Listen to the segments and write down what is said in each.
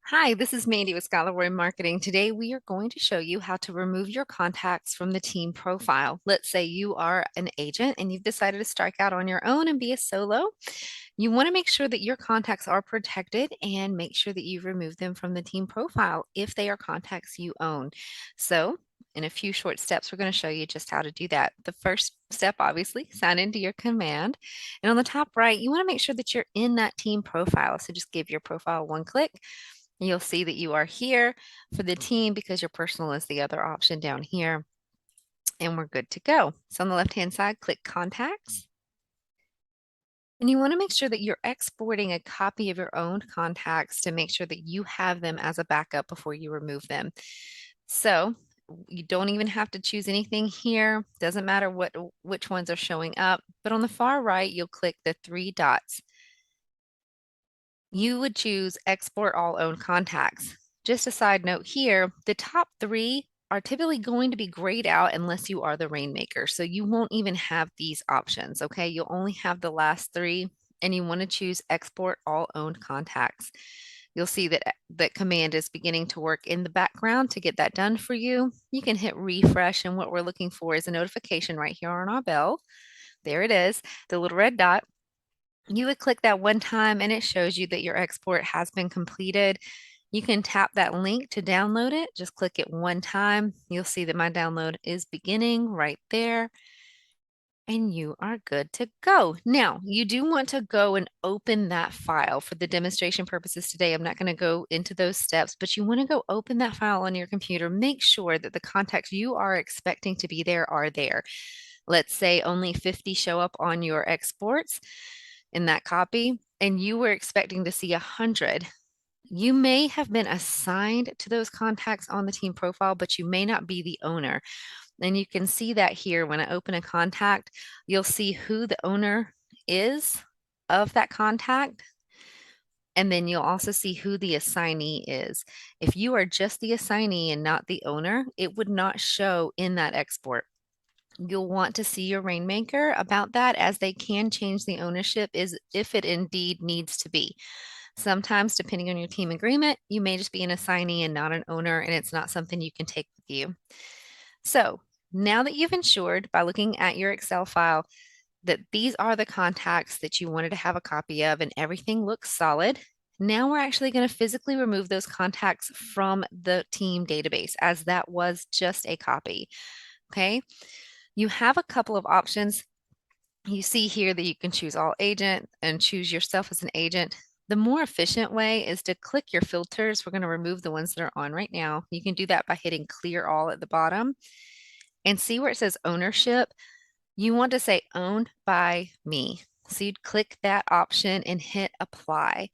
Hi, this is Mandy with Scholarway Marketing. Today we are going to show you how to remove your contacts from the team profile. Let's say you are an agent and you've decided to strike out on your own and be a solo. You want to make sure that your contacts are protected and make sure that you remove them from the team profile if they are contacts you own. So, in a few short steps, we're going to show you just how to do that. The first step, obviously, sign into your command. And on the top right, you want to make sure that you're in that team profile. So just give your profile one click. You'll see that you are here for the team because your personal is the other option down here, and we're good to go. So on the left-hand side, click Contacts, and you want to make sure that you're exporting a copy of your own contacts to make sure that you have them as a backup before you remove them. So you don't even have to choose anything here. Doesn't matter which ones are showing up, but on the far right, you'll click the three dots. You would choose Export All Owned Contacts. Just a side note here, the top three are typically going to be grayed out unless you are the rainmaker. So you won't even have these options, okay? You'll only have the last three, and you want to choose Export All Owned Contacts. You'll see that that command is beginning to work in the background to get that done for you. You can hit refresh, and what we're looking for is a notification right here on our bell. There it is, the little red dot. You would click that one time and it shows you that your export has been completed. You can tap that link to download it. Just click it one time. You'll see that my download is beginning right there. And you are good to go. Now, you do want to go and open that file for the demonstration purposes today. I'm not going to go into those steps, but you want to go open that file on your computer. Make sure that the contacts you are expecting to be there are there. Let's say only 50 show up on your exports in that copy, and you were expecting to see 100. You may have been assigned to those contacts on the team profile, but you may not be the owner. And you can see that here when I open a contact, you'll see who the owner is of that contact. And then you'll also see who the assignee is. If you are just the assignee and not the owner, it would not show in that export. You'll want to see your rainmaker about that, as they can change the ownership is if it indeed needs to be. Sometimes, depending on your team agreement, you may just be an assignee and not an owner, and it's not something you can take with you. So now that you've ensured by looking at your Excel file that these are the contacts that you wanted to have a copy of and everything looks solid, now we're actually going to physically remove those contacts from the team database, as that was just a copy. Okay. You have a couple of options. You see here that you can choose all agent and choose yourself as an agent. The more efficient way is to click your filters. We're going to remove the ones that are on right now. You can do that by hitting clear all at the bottom and see where it says ownership. You want to say owned by me. So you'd click that option and hit apply.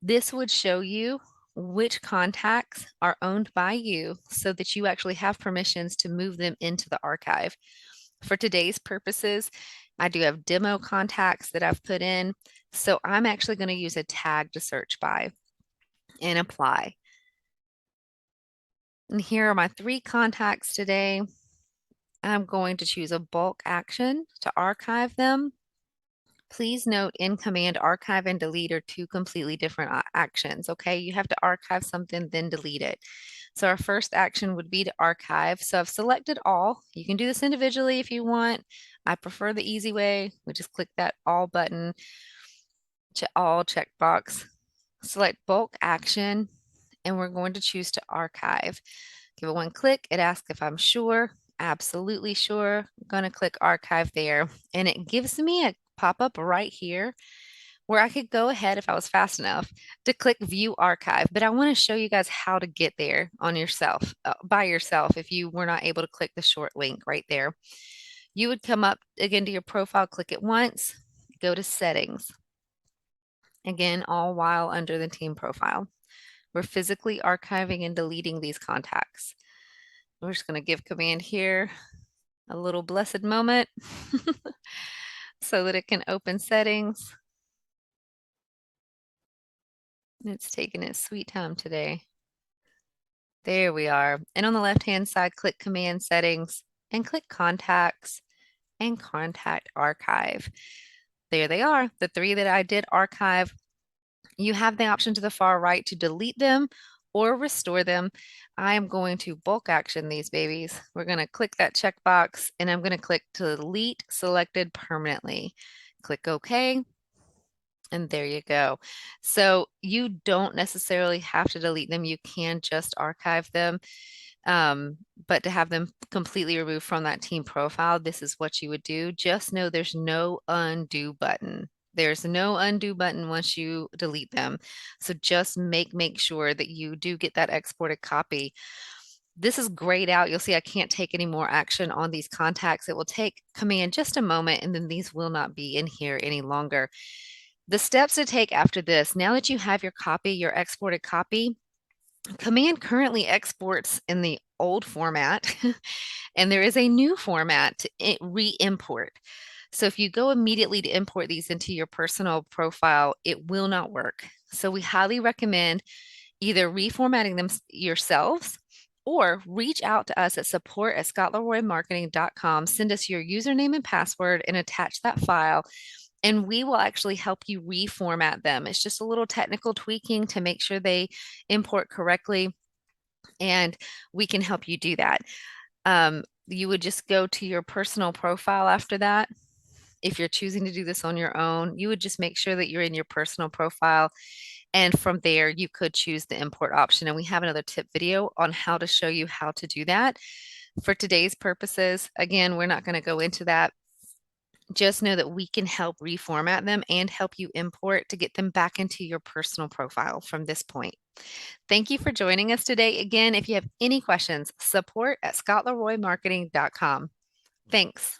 This would show you which contacts are owned by you so that you actually have permissions to move them into the archive. For today's purposes, I do have demo contacts that I've put in. So I'm actually going to use a tag to search by and apply. And here are my three contacts today. I'm going to choose a bulk action to archive them. Please note in command, archive and delete are two completely different actions, okay? You have to archive something, then delete it. So our first action would be to archive. So I've selected all. You can do this individually if you want. I prefer the easy way. We just click that all button, all checkbox, select bulk action, and we're going to choose to archive. Give it one click. It asks if I'm sure. Absolutely sure. I'm going to click archive there, and it gives me a pop-up right here where I could go ahead, if I was fast enough, to click view archive. But I want to show you guys how to get there on yourself, by yourself, if you were not able to click the short link right there. You would come up again to your profile, click it once, go to settings. Again, all while under the team profile. We're physically archiving and deleting these contacts. We're just going to give command here a little blessed moment so that it can open settings. It's taking its sweet time today. There we are. And on the left-hand side, click Command Settings and click Contacts and Contact Archive. There they are, the three that I did archive. You have the option to the far right to delete them or restore them. I am going to bulk action these babies. We're going to click that checkbox and I'm going to click delete selected permanently. Click OK. And there you go. So you don't necessarily have to delete them. You can just archive them. But to have them completely removed from that team profile, this is what you would do. Just know there's no undo button. There's no undo button once you delete them. So just make sure that you do get that exported copy. This is grayed out. You'll see I can't take any more action on these contacts. It will take Command just a moment, and then these will not be in here any longer. The steps to take after this, now that you have your copy, your exported copy, Command currently exports in the old format, and there is a new format to re-import. So if you go immediately to import these into your personal profile, it will not work. So we highly recommend either reformatting them yourselves or reach out to us at support@scottleroymarketing.com. Send us your username and password and attach that file, and we will actually help you reformat them. It's just a little technical tweaking to make sure they import correctly, and we can help you do that. You would just go to your personal profile after that. If you're choosing to do this on your own, you would just make sure that you're in your personal profile. And from there, you could choose the import option. And we have another tip video on how to show you how to do that. For today's purposes, again, we're not going to go into that. Just know that we can help reformat them and help you import to get them back into your personal profile from this point. Thank you for joining us today. Again, if you have any questions, support@scottleroymarketing.com. Thanks.